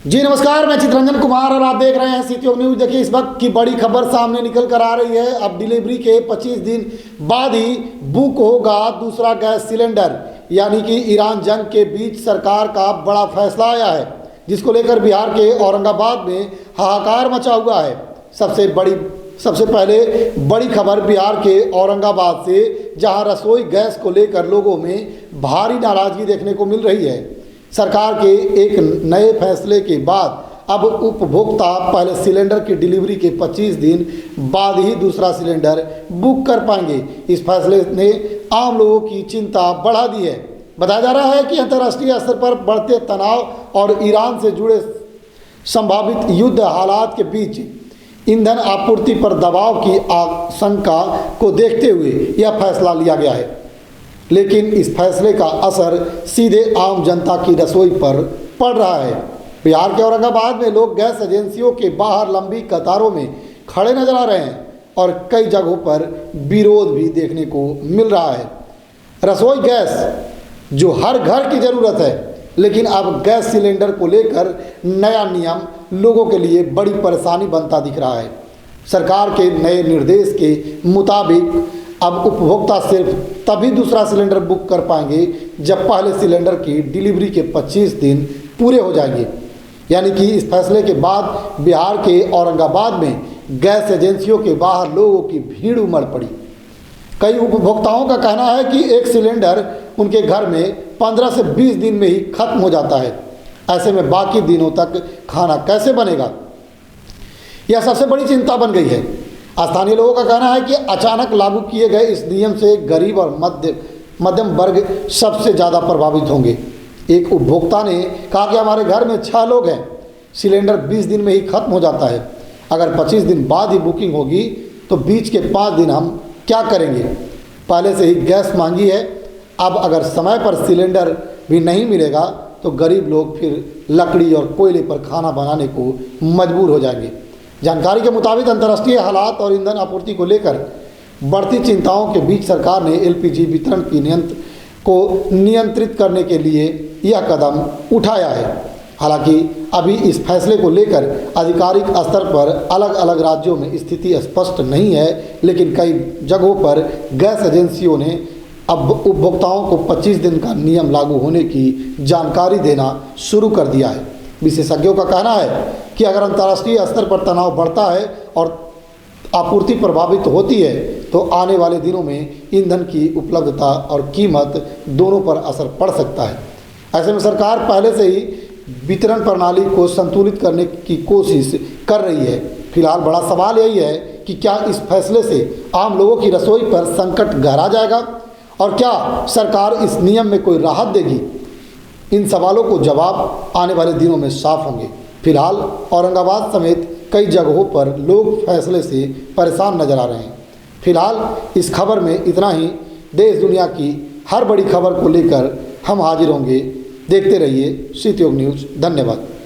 जी नमस्कार, मैं चित्रंजन कुमार और आप देख रहे हैं सीटीओ न्यूज। देखिए, इस वक्त की बड़ी खबर सामने निकल कर आ रही है। अब डिलीवरी के 25 दिन बाद ही बुक होगा दूसरा गैस सिलेंडर, यानी कि ईरान जंग के बीच सरकार का बड़ा फैसला आया है, जिसको लेकर बिहार के औरंगाबाद में हाहाकार मचा हुआ है। सबसे पहले बड़ी खबर बिहार के औरंगाबाद से, जहां रसोई गैस को लेकर लोगों में भारी नाराजगी देखने को मिल रही है। सरकार के एक नए फैसले के बाद अब उपभोक्ता पहले सिलेंडर की डिलीवरी के 25 दिन बाद ही दूसरा सिलेंडर बुक कर पाएंगे। इस फैसले ने आम लोगों की चिंता बढ़ा दी है। बताया जा रहा है कि अंतर्राष्ट्रीय स्तर पर बढ़ते तनाव और ईरान से जुड़े संभावित युद्ध हालात के बीच ईंधन आपूर्ति पर दबाव की आशंका को देखते हुए यह फैसला लिया गया है। लेकिन इस फैसले का असर सीधे आम जनता की रसोई पर पड़ रहा है। बिहार के औरंगाबाद में लोग गैस एजेंसियों के बाहर लंबी कतारों में खड़े नजर आ रहे हैं और कई जगहों पर विरोध भी देखने को मिल रहा है। रसोई गैस जो हर घर की ज़रूरत है, लेकिन अब गैस सिलेंडर को लेकर नया नियम लोगों के लिए बड़ी परेशानी बनता दिख रहा है। सरकार के नए निर्देश के मुताबिक अब उपभोक्ता सिर्फ तभी दूसरा सिलेंडर बुक कर पाएंगे जब पहले सिलेंडर की डिलीवरी के 25 दिन पूरे हो जाएंगे। यानी कि इस फैसले के बाद बिहार के औरंगाबाद में गैस एजेंसियों के बाहर लोगों की भीड़ उमड़ पड़ी। कई उपभोक्ताओं का कहना है कि एक सिलेंडर उनके घर में 15 से 20 दिन में ही खत्म हो जाता है। ऐसे में बाकी दिनों तक खाना कैसे बनेगा, यह सबसे बड़ी चिंता बन गई है। स्थानीय लोगों का कहना है कि अचानक लागू किए गए इस नियम से गरीब और मध्यम वर्ग सबसे ज़्यादा प्रभावित होंगे। एक उपभोक्ता ने कहा कि हमारे घर में 6 लोग हैं, सिलेंडर 20 दिन में ही खत्म हो जाता है। अगर 25 दिन बाद ही बुकिंग होगी तो बीच के 5 दिन हम क्या करेंगे? पहले से ही गैस महंगी है, अब अगर समय पर सिलेंडर भी नहीं मिलेगा तो गरीब लोग फिर लकड़ी और कोयले पर खाना बनाने को मजबूर हो जाएंगे। जानकारी के मुताबिक अंतर्राष्ट्रीय हालात और ईंधन आपूर्ति को लेकर बढ़ती चिंताओं के बीच सरकार ने एलपीजी वितरण की नियंत्रित करने के लिए यह कदम उठाया है। हालांकि अभी इस फैसले को लेकर आधिकारिक स्तर पर अलग अलग राज्यों में स्थिति स्पष्ट नहीं है, लेकिन कई जगहों पर गैस एजेंसियों ने अब उपभोक्ताओं को 25 दिन का नियम लागू होने की जानकारी देना शुरू कर दिया है। विशेषज्ञों का कहना है कि अगर अंतर्राष्ट्रीय स्तर पर तनाव बढ़ता है और आपूर्ति प्रभावित होती है तो आने वाले दिनों में ईंधन की उपलब्धता और कीमत दोनों पर असर पड़ सकता है। ऐसे में सरकार पहले से ही वितरण प्रणाली को संतुलित करने की कोशिश कर रही है। फिलहाल बड़ा सवाल यही है कि क्या इस फैसले से आम लोगों की रसोई पर संकट गहरा जाएगा और क्या सरकार इस नियम में कोई राहत देगी? इन सवालों को जवाब आने वाले दिनों में साफ होंगे। फिलहाल औरंगाबाद समेत कई जगहों पर लोग फैसले से परेशान नजर आ रहे हैं। फिलहाल इस खबर में इतना ही। देश दुनिया की हर बड़ी खबर को लेकर हम हाजिर होंगे। देखते रहिए सीटीओ न्यूज़। धन्यवाद।